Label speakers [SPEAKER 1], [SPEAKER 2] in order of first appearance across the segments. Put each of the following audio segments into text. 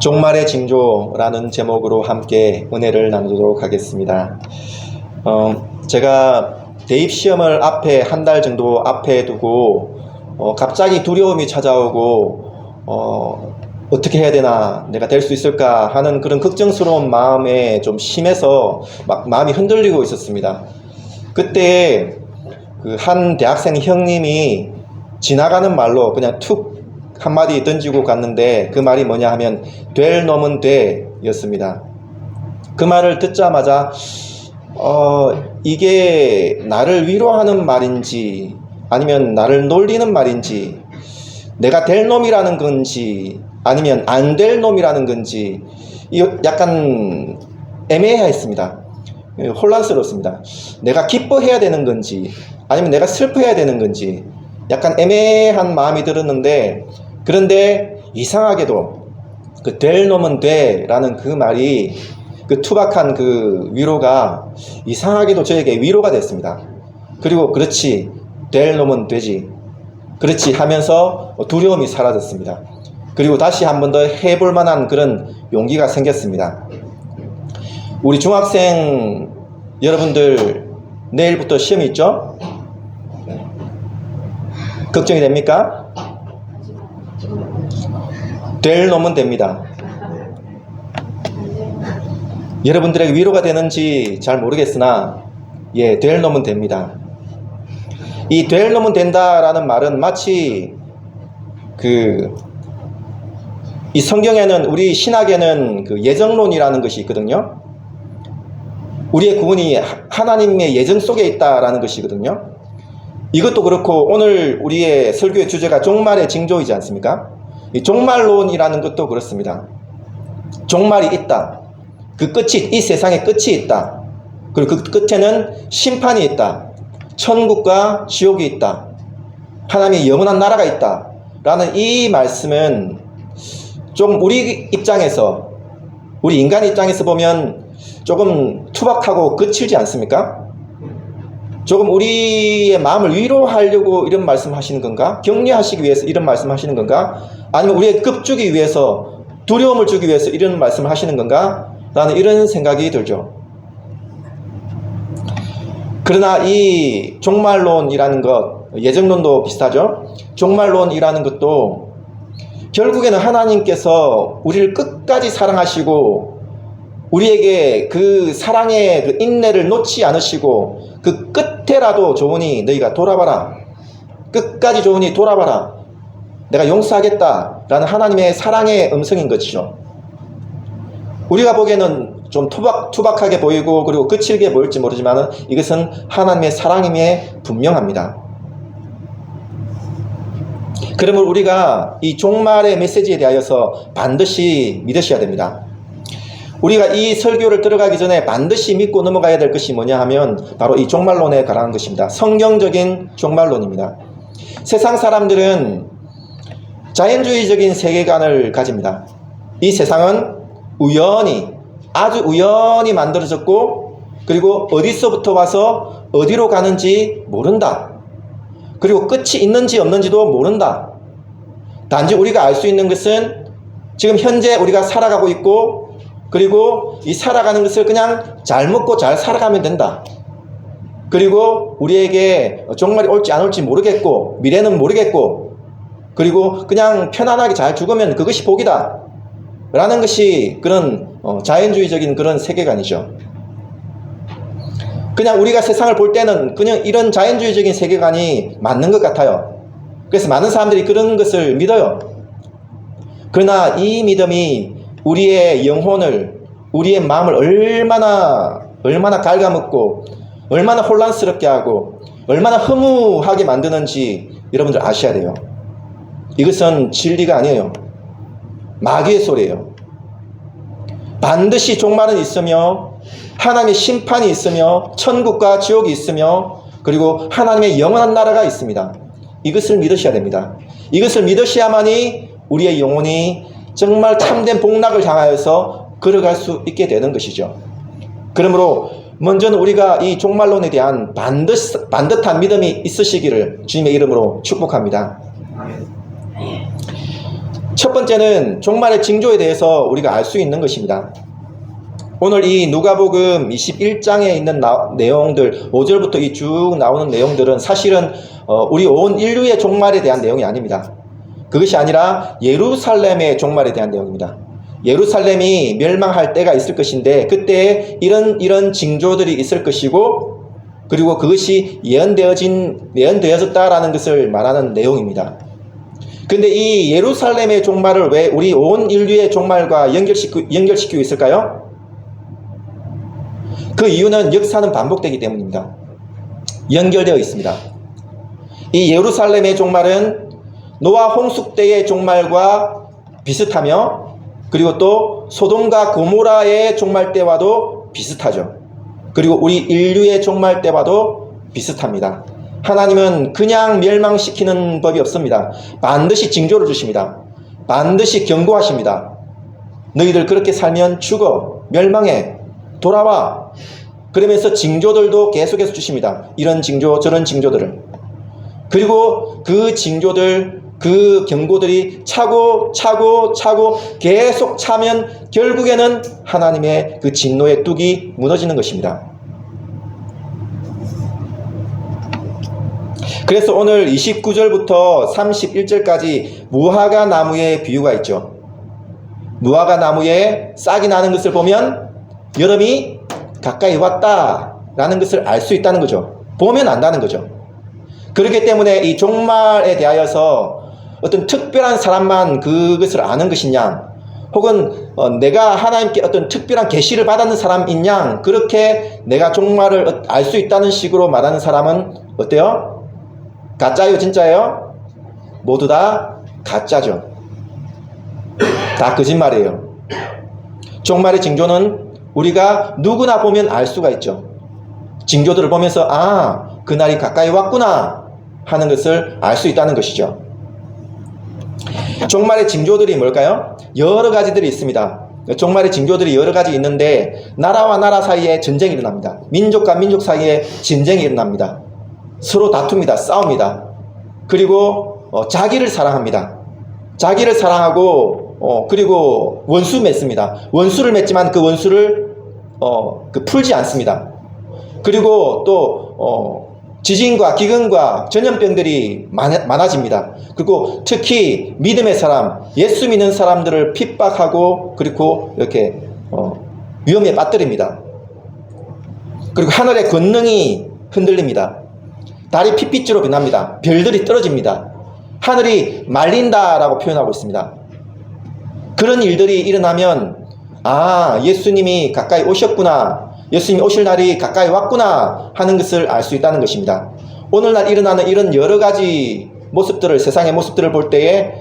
[SPEAKER 1] 종말의 징조라는 제목으로 함께 은혜를 나누도록 하겠습니다. 제가 대입시험을 앞에 한 달 정도 앞에 두고 갑자기 두려움이 찾아오고 어떻게 해야 되나, 내가 될 수 있을까 하는 그런 걱정스러운 마음에 좀 심해서 막 마음이 흔들리고 있었습니다. 그때 그 한 대학생 형님이 지나가는 말로 그냥 툭 한마디 던지고 갔는데, 그 말이 뭐냐 하면 될 놈은 돼 였습니다. 그 말을 듣자마자 이게 나를 위로하는 말인지 아니면 나를 놀리는 말인지, 내가 될 놈이라는 건지 아니면 안 될 놈이라는 건지 약간 애매했습니다. 혼란스럽습니다. 내가 기뻐해야 되는 건지 아니면 내가 슬퍼해야 되는 건지 약간 애매한 마음이 들었는데, 그런데 이상하게도 그 될 놈은 돼 라는 그 말이, 그 투박한 그 위로가 이상하게도 저에게 위로가 됐습니다. 그리고 그렇지, 될 놈은 되지, 그렇지 하면서 두려움이 사라졌습니다. 그리고 다시 한 번 더 해볼 만한 그런 용기가 생겼습니다. 우리 중학생 여러분들 내일부터 시험이 있죠? 걱정이 됩니까? 될 놈은 됩니다. 여러분들에게 위로가 되는지 잘 모르겠으나 될 놈은 됩니다. 이 될 놈은 된다라는 말은 마치 이 성경에는, 우리 신학에는 그 예정론이라는 것이 있거든요. 우리의 구원이 하나님의 예정 속에 있다라는 것이거든요. 이것도 그렇고 오늘 우리의 설교의 주제가 종말의 징조이지 않습니까? 이 종말론이라는 것도 그렇습니다. 종말이 있다. 그 끝이, 이 세상의 끝이 있다. 그리고 그 끝에는 심판이 있다. 천국과 지옥이 있다. 하나님의 영원한 나라가 있다. 라는 이 말씀은 조금 우리 입장에서, 우리 인간 입장에서 보면 조금 투박하고 거칠지 않습니까? 조금 우리의 마음을 위로하려고 이런 말씀 하시는 건가? 격려하시기 위해서 이런 말씀 하시는 건가? 아니면 우리의 겁주기 위해서, 두려움을 주기 위해서 이런 말씀을 하시는 건가? 라는 이런 생각이 들죠. 그러나 이 종말론이라는 것, 예정론도 비슷하죠? 종말론이라는 것도 결국에는 하나님께서 우리를 끝까지 사랑하시고 우리에게 그 사랑의 그 인내를 놓지 않으시고, 그 끝에라도 좋으니 너희가 돌아봐라, 끝까지 좋으니 돌아봐라, 내가 용서하겠다 라는 하나님의 사랑의 음성인 것이죠. 우리가 보기에는 좀 투박하게 보이고 그리고 거칠게 보일지 모르지만 이것은 하나님의 사랑임에 분명합니다. 그러므로 우리가 이 종말의 메시지에 대하여서 반드시 믿으셔야 됩니다. 우리가 이 설교를 들어가기 전에 반드시 믿고 넘어가야 될 것이 뭐냐 하면 바로 이 종말론에 관한 것입니다. 성경적인 종말론입니다. 세상 사람들은 자연주의적인 세계관을 가집니다. 이 세상은 우연히, 아주 우연히 만들어졌고, 그리고 어디서부터 와서 어디로 가는지 모른다. 그리고 끝이 있는지 없는지도 모른다. 단지 우리가 알 수 있는 것은 지금 현재 우리가 살아가고 있고, 그리고 이 살아가는 것을 그냥 잘 먹고 잘 살아가면 된다. 그리고 우리에게 종말이 올지 안 올지 모르겠고, 미래는 모르겠고, 그리고 그냥 편안하게 잘 죽으면 그것이 복이다 라는 것이 그런 자연주의적인 그런 세계관이죠. 그냥 우리가 세상을 볼 때는 그냥 이런 자연주의적인 세계관이 맞는 것 같아요. 그래서 많은 사람들이 그런 것을 믿어요. 그러나 이 믿음이 우리의 영혼을, 우리의 마음을 얼마나 갉아먹고 얼마나 혼란스럽게 하고 얼마나 허무하게 만드는지 여러분들 아셔야 돼요. 이것은 진리가 아니에요. 마귀의 소리예요. 반드시 종말은 있으며 하나님의 심판이 있으며 천국과 지옥이 있으며 그리고 하나님의 영원한 나라가 있습니다. 이것을 믿으셔야 됩니다. 이것을 믿으셔야만이 우리의 영혼이 정말 참된 복락을 향하여서 걸어갈 수 있게 되는 것이죠. 그러므로 먼저는 우리가 이 종말론에 대한 반듯한 믿음이 있으시기를 주님의 이름으로 축복합니다. 첫 번째는 종말의 징조에 대해서 우리가 알 수 있는 것입니다. 오늘 이 누가복음 21장에 있는 내용들, 5절부터 이 쭉 나오는 내용들은 사실은 우리 온 인류의 종말에 대한 내용이 아닙니다. 그것이 아니라 예루살렘의 종말에 대한 내용입니다. 예루살렘이 멸망할 때가 있을 것인데 그때 이런 징조들이 있을 것이고, 그리고 그것이 예언되어졌다라는 것을 말하는 내용입니다. 근데 이 예루살렘의 종말을 왜 우리 온 인류의 종말과 연결시키고 있을까요? 그 이유는 역사는 반복되기 때문입니다. 연결되어 있습니다. 이 예루살렘의 종말은 노아 홍수 때의 종말과 비슷하며, 그리고 또 소돔과 고모라의 종말 때와도 비슷하죠. 그리고 우리 인류의 종말 때와도 비슷합니다. 하나님은 그냥 멸망시키는 법이 없습니다. 반드시 징조를 주십니다. 반드시 경고하십니다. 너희들 그렇게 살면 죽어, 멸망해, 돌아와. 그러면서 징조들도 계속해서 주십니다. 이런 징조, 저런 징조들을. 그리고 그 징조들, 그 경고들이 차고 계속 차면 결국에는 하나님의 그 진노의 뚝이 무너지는 것입니다. 그래서 오늘 29절부터 31절까지 무화과 나무의 비유가 있죠. 무화과 나무에 싹이 나는 것을 보면 여름이 가까이 왔다라는 것을 알 수 있다는 거죠. 보면 안다는 거죠. 그렇기 때문에 이 종말에 대하여서 어떤 특별한 사람만 그것을 아는 것이냐, 혹은 내가 하나님께 어떤 특별한 계시를 받았는 사람인 양, 그렇게 내가 종말을 알 수 있다는 식으로 말하는 사람은 어때요? 가짜요, 진짜예요? 모두 다 가짜죠. 다 거짓말이에요. 종말의 징조는 우리가 누구나 보면 알 수가 있죠. 징조들을 보면서 그날이 가까이 왔구나 하는 것을 알 수 있다는 것이죠. 종말의 징조들이 뭘까요? 여러 가지들이 있습니다. 종말의 징조들이 여러 가지 있는데, 나라와 나라 사이에 전쟁이 일어납니다. 민족과 민족 사이에 전쟁이 일어납니다. 서로 다툽니다. 싸웁니다. 그리고 자기를 사랑합니다. 자기를 사랑하고 그리고 원수 맺습니다. 원수를 맺지만 그 원수를 풀지 않습니다. 그리고 또 지진과 기근과 전염병들이 많아집니다. 그리고 특히 믿음의 사람, 예수 믿는 사람들을 핍박하고, 그리고 이렇게 위험에 빠뜨립니다. 그리고 하늘의 권능이 흔들립니다. 달이 핏빛으로 변합니다. 별들이 떨어집니다. 하늘이 말린다라고 표현하고 있습니다. 그런 일들이 일어나면 예수님이 가까이 오셨구나, 예수님이 오실 날이 가까이 왔구나 하는 것을 알 수 있다는 것입니다. 오늘날 일어나는 이런 여러 가지 모습들을, 세상의 모습들을 볼 때에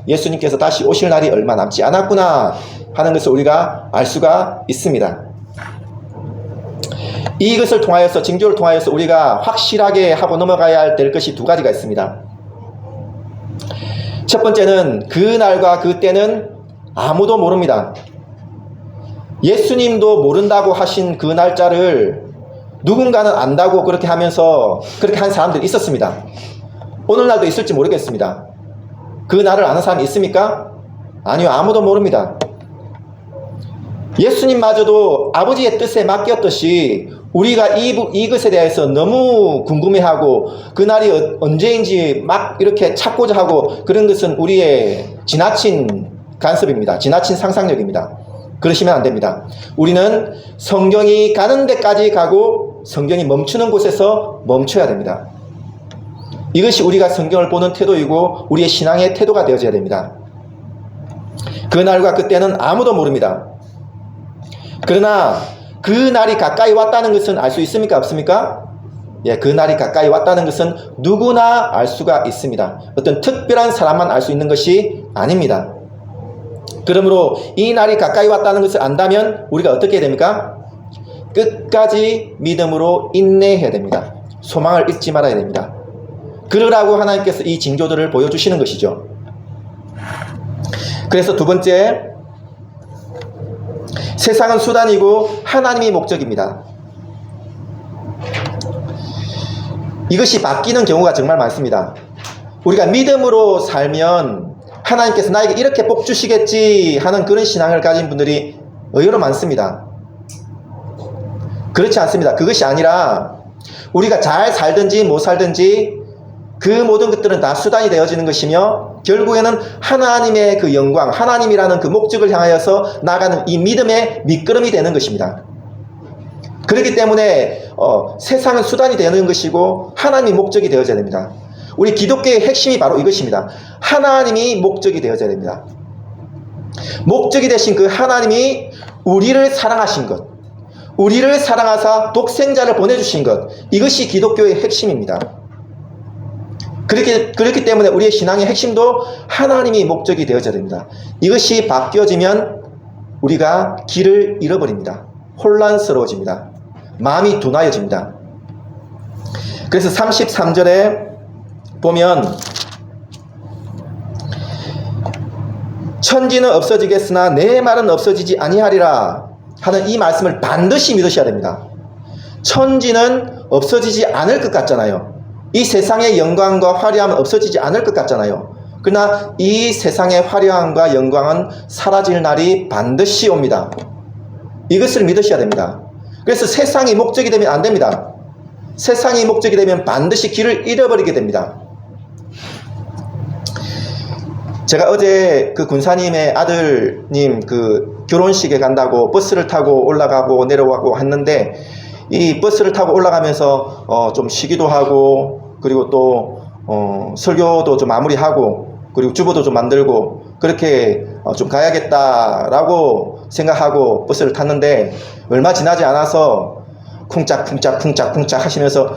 [SPEAKER 1] 예수님께서 다시 오실 날이 얼마 남지 않았구나 하는 것을 우리가 알 수가 있습니다. 이것을 통하여서, 징조를 통하여서 우리가 확실하게 하고 넘어가야 될 것이 두 가지가 있습니다. 첫 번째는 그 날과 그 때는 아무도 모릅니다. 예수님도 모른다고 하신 그 날짜를 누군가는 안다고 그렇게 하면서 그렇게 한 사람들이 있었습니다. 오늘날도 있을지 모르겠습니다. 그 날을 아는 사람이 있습니까? 아니요, 아무도 모릅니다. 예수님마저도 아버지의 뜻에 맡겼듯이 우리가 이것에 대해서 너무 궁금해하고 그날이 언제인지 막 이렇게 찾고자 하고, 그런 것은 우리의 지나친 간섭입니다. 지나친 상상력입니다. 그러시면 안 됩니다. 우리는 성경이 가는 데까지 가고 성경이 멈추는 곳에서 멈춰야 됩니다. 이것이 우리가 성경을 보는 태도이고 우리의 신앙의 태도가 되어져야 됩니다. 그날과 그때는 아무도 모릅니다. 그러나 그 날이 가까이 왔다는 것은 알 수 있습니까? 없습니까? 예, 그 날이 가까이 왔다는 것은 누구나 알 수가 있습니다. 어떤 특별한 사람만 알 수 있는 것이 아닙니다. 그러므로 이 날이 가까이 왔다는 것을 안다면 우리가 어떻게 해야 됩니까? 끝까지 믿음으로 인내해야 됩니다. 소망을 잊지 말아야 됩니다. 그러라고 하나님께서 이 징조들을 보여주시는 것이죠. 그래서 두 번째, 세상은 수단이고 하나님이 목적입니다. 이것이 바뀌는 경우가 정말 많습니다. 우리가 믿음으로 살면 하나님께서 나에게 이렇게 복 주시겠지 하는 그런 신앙을 가진 분들이 의외로 많습니다. 그렇지 않습니다. 그것이 아니라 우리가 잘 살든지 못 살든지 그 모든 것들은 다 수단이 되어지는 것이며 결국에는 하나님의 그 영광, 하나님이라는 그 목적을 향하여서 나가는 이 믿음의 밑거름이 되는 것입니다. 그렇기 때문에 세상은 수단이 되는 것이고 하나님이 목적이 되어져야 됩니다. 우리 기독교의 핵심이 바로 이것입니다. 하나님이 목적이 되어져야 됩니다. 목적이 되신 그 하나님이 우리를 사랑하신 것, 우리를 사랑하사 독생자를 보내주신 것, 이것이 기독교의 핵심입니다. 그렇기 때문에 우리의 신앙의 핵심도 하나님이 목적이 되어져야 됩니다. 이것이 바뀌어지면 우리가 길을 잃어버립니다. 혼란스러워집니다. 마음이 둔하여집니다. 그래서 33절에 보면 천지는 없어지겠으나 내 말은 없어지지 아니하리라 하는 이 말씀을 반드시 믿으셔야 됩니다. 천지는 없어지지 않을 것 같잖아요. 이 세상의 영광과 화려함은 없어지지 않을 것 같잖아요. 그러나 이 세상의 화려함과 영광은 사라질 날이 반드시 옵니다. 이것을 믿으셔야 됩니다. 그래서 세상이 목적이 되면 안 됩니다. 세상이 목적이 되면 반드시 길을 잃어버리게 됩니다. 제가 어제 그 군사님의 아들님 그 결혼식에 간다고 버스를 타고 올라가고 내려가고 했는데, 이 버스를 타고 올라가면서 좀 쉬기도 하고, 그리고 또 설교도 좀 마무리하고, 그리고 주보도 좀 만들고, 그렇게 좀 가야겠다라고 생각하고 버스를 탔는데, 얼마 지나지 않아서 쿵짝쿵짝 하시면서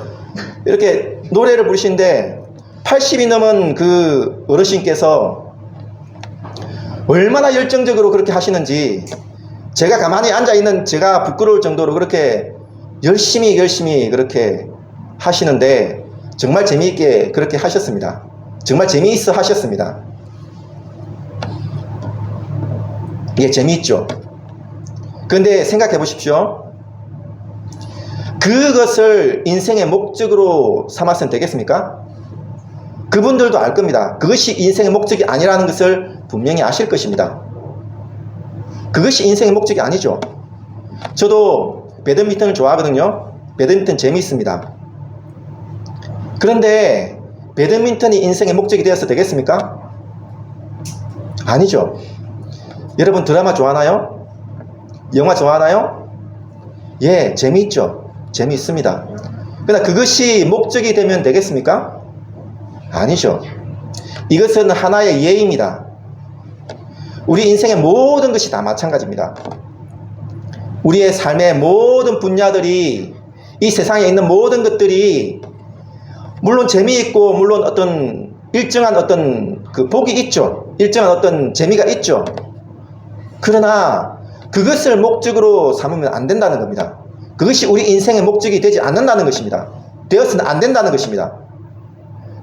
[SPEAKER 1] 이렇게 노래를 부르시는데, 80이 넘은 그 어르신께서 얼마나 열정적으로 그렇게 하시는지 제가 가만히 앉아있는 제가 부끄러울 정도로 그렇게 열심히 그렇게 하시는데, 정말 재미있게 그렇게 하셨습니다. 정말 재미있어 하셨습니다. 이게 재미있죠. 그런데 생각해 보십시오. 그것을 인생의 목적으로 삼았으면 되겠습니까? 그분들도 알 겁니다. 그것이 인생의 목적이 아니라는 것을 분명히 아실 것입니다. 그것이 인생의 목적이 아니죠. 저도 배드민턴을 좋아하거든요. 배드민턴 재미있습니다. 그런데 배드민턴이 인생의 목적이 되어서 되겠습니까? 아니죠. 여러분 드라마 좋아하나요? 영화 좋아하나요? 예, 재미있죠. 재미있습니다. 그러나 그것이 목적이 되면 되겠습니까? 아니죠. 이것은 하나의 예입니다. 우리 인생의 모든 것이 다 마찬가지입니다. 우리의 삶의 모든 분야들이, 이 세상에 있는 모든 것들이 물론 재미있고, 물론 어떤 일정한 어떤 그 복이 있죠. 일정한 어떤 재미가 있죠. 그러나 그것을 목적으로 삼으면 안 된다는 겁니다. 그것이 우리 인생의 목적이 되지 않는다는 것입니다. 되어서는 안 된다는 것입니다.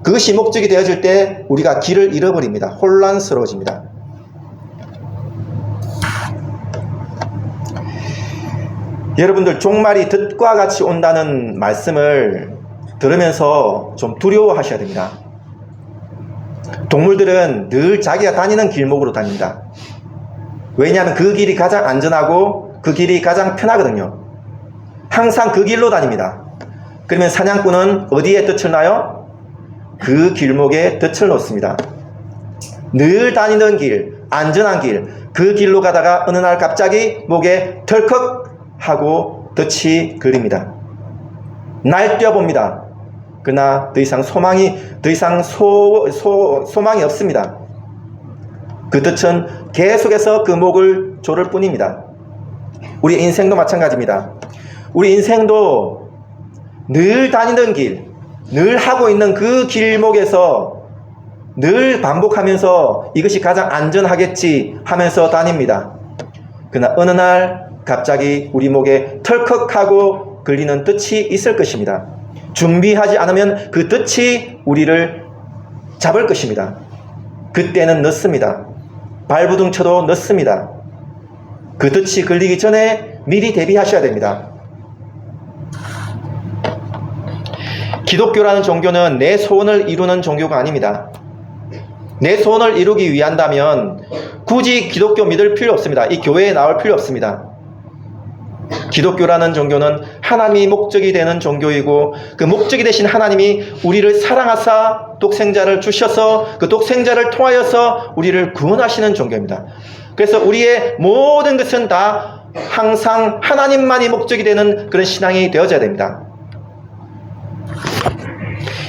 [SPEAKER 1] 그것이 목적이 되어질 때 우리가 길을 잃어버립니다. 혼란스러워집니다. 여러분들, 종말이 덫과 같이 온다는 말씀을 들으면서 좀 두려워하셔야 됩니다. 동물들은 늘 자기가 다니는 길목으로 다닙니다. 왜냐하면 그 길이 가장 안전하고 그 길이 가장 편하거든요. 항상 그 길로 다닙니다. 그러면 사냥꾼은 어디에 덫을 놔요? 그 길목에 덫을 놓습니다. 늘 다니던 길, 안전한 길, 그 길로 가다가 어느 날 갑자기 목에 털컥 하고 덫이 걸립니다. 날뛰어봅니다. 그러나 더 이상 소망이 없습니다. 그 덫은 계속해서 그 목을 조를 뿐입니다. 우리 인생도 마찬가지입니다. 우리 인생도 늘 다니던 길, 늘 하고 있는 그 길목에서 늘 반복하면서 이것이 가장 안전하겠지 하면서 다닙니다. 그러나 어느 날 갑자기 우리 목에 털컥하고 걸리는 덫이 있을 것입니다. 준비하지 않으면 그 덫이 우리를 잡을 것입니다. 그때는 늦습니다. 발부둥쳐도 늦습니다. 그 덫이 걸리기 전에 미리 대비하셔야 됩니다. 기독교라는 종교는 내 소원을 이루는 종교가 아닙니다. 내 소원을 이루기 위한다면 굳이 기독교 믿을 필요 없습니다. 이 교회에 나올 필요 없습니다. 기독교라는 종교는 하나님이 목적이 되는 종교이고 그 목적이 되신 하나님이 우리를 사랑하사 독생자를 주셔서 그 독생자를 통하여서 우리를 구원하시는 종교입니다. 그래서 우리의 모든 것은 다 항상 하나님만이 목적이 되는 그런 신앙이 되어져야 됩니다.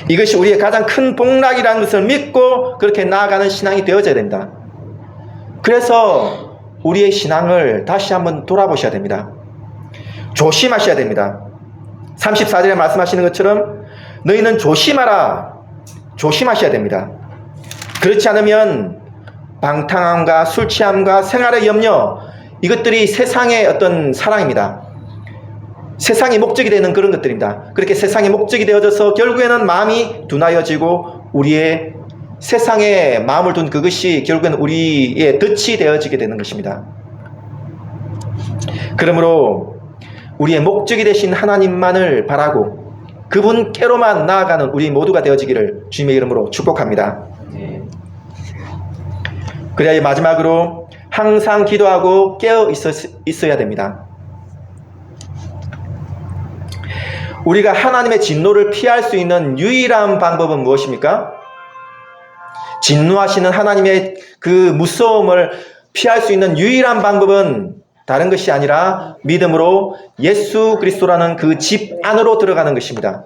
[SPEAKER 1] 이것이 우리의 가장 큰 복락이라는 것을 믿고 그렇게 나아가는 신앙이 되어져야 됩니다. 그래서 우리의 신앙을 다시 한번 돌아보셔야 됩니다. 조심하셔야 됩니다. 34절에 말씀하시는 것처럼 너희는 조심하라. 조심하셔야 됩니다. 그렇지 않으면 방탕함과 술 취함과 생활의 염려, 이것들이 세상의 어떤 사랑입니다. 세상이 목적이 되는 그런 것들입니다. 그렇게 세상이 목적이 되어져서 결국에는 마음이 둔하여지고 우리의 세상에 마음을 둔 그것이 결국에는 우리의 덫이 되어지게 되는 것입니다. 그러므로 우리의 목적이 되신 하나님만을 바라고 그분께로만 나아가는 우리 모두가 되어지기를 주님의 이름으로 축복합니다. 그래야 마지막으로 항상 기도하고 깨어 있어야 됩니다. 우리가 하나님의 진노를 피할 수 있는 유일한 방법은 무엇입니까? 진노하시는 하나님의 그 무서움을 피할 수 있는 유일한 방법은 다른 것이 아니라 믿음으로 예수 그리스도라는 그 집 안으로 들어가는 것입니다.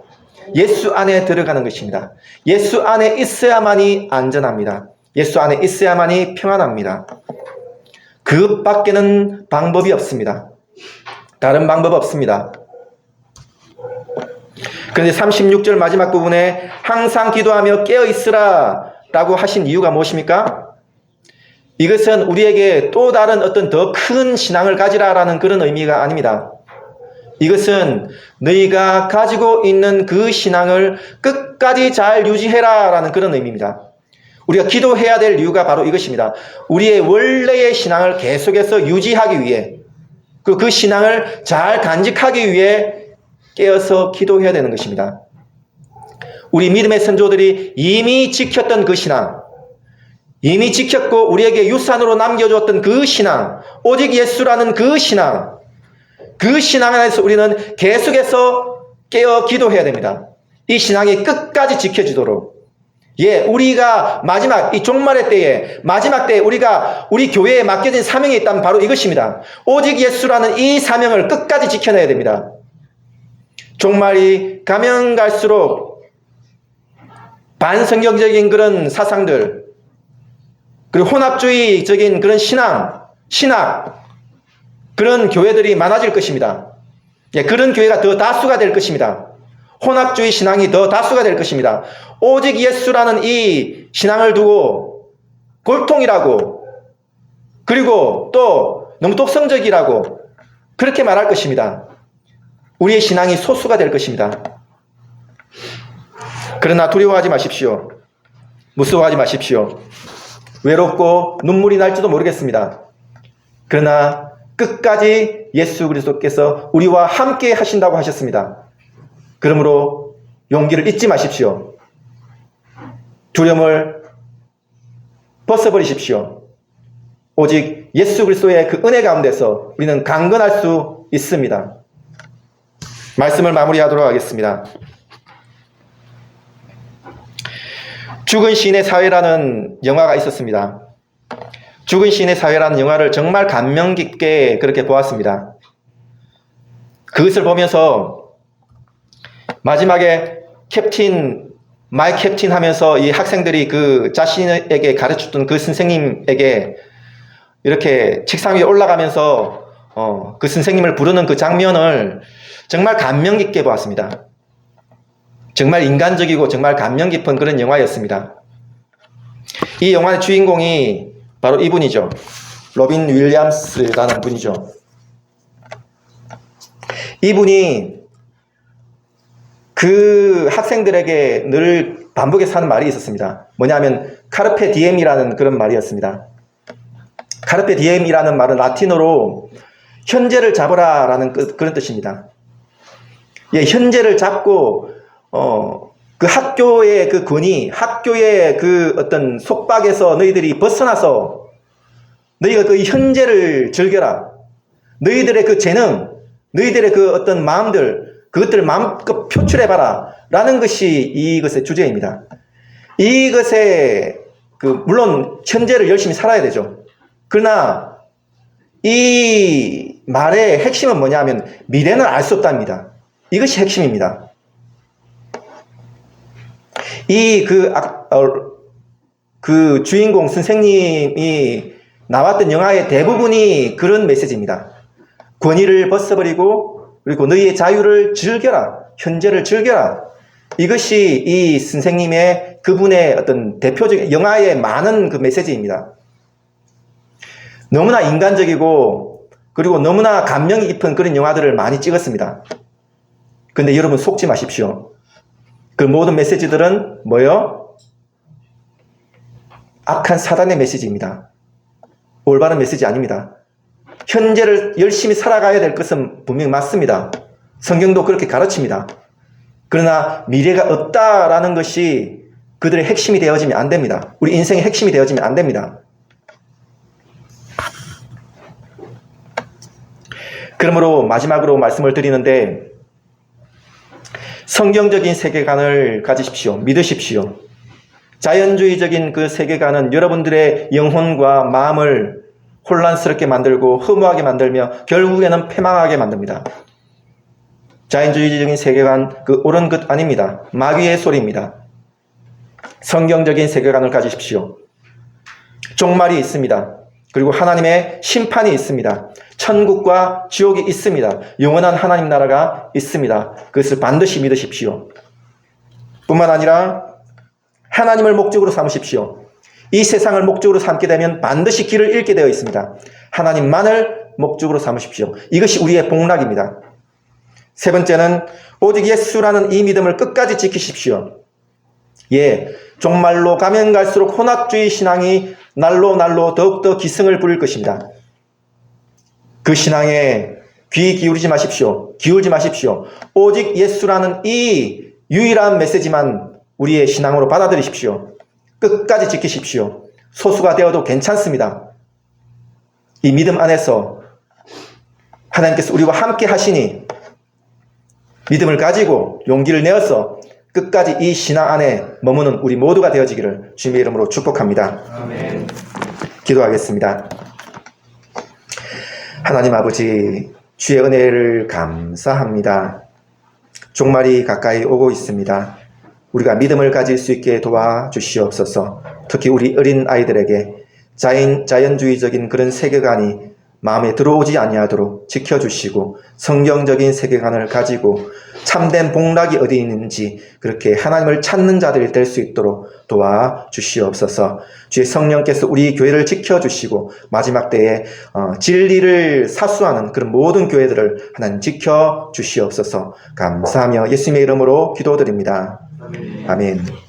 [SPEAKER 1] 예수 안에 들어가는 것입니다. 예수 안에 있어야만이 안전합니다. 예수 안에 있어야만이 평안합니다. 그 밖에는 방법이 없습니다. 다른 방법 없습니다. 그런데 36절 마지막 부분에 항상 기도하며 깨어 있으라 라고 하신 이유가 무엇입니까? 이것은 우리에게 또 다른 어떤 더 큰 신앙을 가지라라는 그런 의미가 아닙니다. 이것은 너희가 가지고 있는 그 신앙을 끝까지 잘 유지해라 라는 그런 의미입니다. 우리가 기도해야 될 이유가 바로 이것입니다. 우리의 원래의 신앙을 계속해서 유지하기 위해 그 신앙을 잘 간직하기 위해 깨어서 기도해야 되는 것입니다. 우리 믿음의 선조들이 이미 지켰던 그 신앙, 이미 지켰고 우리에게 유산으로 남겨주었던 그 신앙, 오직 예수라는 그 신앙 안에서 우리는 계속해서 깨어 기도해야 됩니다. 이 신앙이 끝까지 지켜지도록. 우리가 마지막 이 종말의 때에 마지막 때에 우리 교회에 맡겨진 사명이 있다면 바로 이것입니다. 오직 예수라는 이 사명을 끝까지 지켜내야 됩니다. 종말이 가면 갈수록 반성경적인 그런 사상들, 그리고 혼합주의적인 그런 신학, 그런 교회들이 많아질 것입니다. 그런 교회가 더 다수가 될 것입니다. 혼합주의 신앙이 더 다수가 될 것입니다. 오직 예수라는 이 신앙을 두고 골통이라고, 그리고 또 너무 독성적이라고 그렇게 말할 것입니다. 우리의 신앙이 소수가 될 것입니다. 그러나 두려워하지 마십시오. 무서워하지 마십시오. 외롭고 눈물이 날지도 모르겠습니다. 그러나 끝까지 예수 그리스도께서 우리와 함께 하신다고 하셨습니다. 그러므로 용기를 잊지 마십시오. 두려움을 벗어버리십시오. 오직 예수 그리스도의 그 은혜 가운데서 우리는 강건할 수 있습니다. 말씀을 마무리하도록 하겠습니다. 죽은 시인의 사회라는 영화가 있었습니다. 죽은 시인의 사회라는 영화를 정말 감명 깊게 그렇게 보았습니다. 그것을 보면서 마지막에 마이 캡틴 하면서 이 학생들이 그 자신에게 가르쳤던 그 선생님에게 이렇게 책상 위에 올라가면서 그 선생님을 부르는 그 장면을 정말 감명 깊게 보았습니다. 정말 인간적이고 정말 감명 깊은 그런 영화였습니다. 이 영화의 주인공이 바로 이분이죠. 로빈 윌리엄스라는 분이죠. 이분이 그 학생들에게 늘 반복해서 하는 말이 있었습니다. 뭐냐면 카르페 디엠이라는 그런 말이었습니다. 카르페 디엠이라는 말은 라틴어로 현재를 잡으라 라는 그런 뜻입니다. 현재를 잡고 그 학교의 그 권위, 학교의 그 어떤 속박에서 너희들이 벗어나서 너희가 그 현재를 즐겨라. 너희들의 그 재능, 너희들의 그 어떤 마음들, 그것들을 마음껏 표출해봐라. 라는 것이 이것의 주제입니다. 이것에 물론 현재를 열심히 살아야 되죠. 그러나 이 말의 핵심은 뭐냐 하면 미래는 알 수 없답니다. 이것이 핵심입니다. 그 주인공 선생님이 나왔던 영화의 대부분이 그런 메시지입니다. 권위를 벗어버리고 그리고 너희의 자유를 즐겨라. 현재를 즐겨라. 이것이 이 선생님의 그분의 어떤 대표적인 영화의 많은 그 메시지입니다. 너무나 인간적이고 그리고 너무나 감명이 깊은 그런 영화들을 많이 찍었습니다. 근데 여러분 속지 마십시오. 그 모든 메시지들은 뭐요? 악한 사단의 메시지입니다. 올바른 메시지 아닙니다. 현재를 열심히 살아가야 될 것은 분명히 맞습니다. 성경도 그렇게 가르칩니다. 그러나 미래가 없다라는 것이 그들의 핵심이 되어지면 안 됩니다. 우리 인생의 핵심이 되어지면 안 됩니다. 그러므로 마지막으로 말씀을 드리는데 성경적인 세계관을 가지십시오. 믿으십시오. 자연주의적인 그 세계관은 여러분들의 영혼과 마음을 혼란스럽게 만들고 허무하게 만들며 결국에는 패망하게 만듭니다. 자연주의적인 세계관, 그 옳은 것 아닙니다. 마귀의 소리입니다. 성경적인 세계관을 가지십시오. 종말이 있습니다. 그리고 하나님의 심판이 있습니다. 천국과 지옥이 있습니다. 영원한 하나님 나라가 있습니다. 그것을 반드시 믿으십시오. 뿐만 아니라 하나님을 목적으로 삼으십시오. 이 세상을 목적으로 삼게 되면 반드시 길을 잃게 되어 있습니다. 하나님만을 목적으로 삼으십시오. 이것이 우리의 복락입니다. 세 번째는 오직 예수라는 이 믿음을 끝까지 지키십시오. 예, 종말로 가면 갈수록 혼합주의 신앙이 날로 더욱더 기승을 부릴 것입니다. 그 신앙에 기울지 마십시오. 오직 예수라는 이 유일한 메시지만 우리의 신앙으로 받아들이십시오. 끝까지 지키십시오. 소수가 되어도 괜찮습니다. 이 믿음 안에서 하나님께서 우리와 함께 하시니 믿음을 가지고 용기를 내어서 끝까지 이 신앙 안에 머무는 우리 모두가 되어지기를 주님의 이름으로 축복합니다. 아멘. 기도하겠습니다. 하나님 아버지, 주의 은혜를 감사합니다. 종말이 가까이 오고 있습니다. 우리가 믿음을 가질 수 있게 도와주시옵소서. 특히 우리 어린 아이들에게 자연주의적인 그런 세계관이 마음에 들어오지 아니하도록 지켜주시고 성경적인 세계관을 가지고 참된 복락이 어디 있는지 그렇게 하나님을 찾는 자들이 될 수 있도록 도와주시옵소서. 주의 성령께서 우리 교회를 지켜주시고 마지막 때에 진리를 사수하는 그런 모든 교회들을 하나님 지켜주시옵소서. 감사하며 예수님의 이름으로 기도드립니다. 아멘.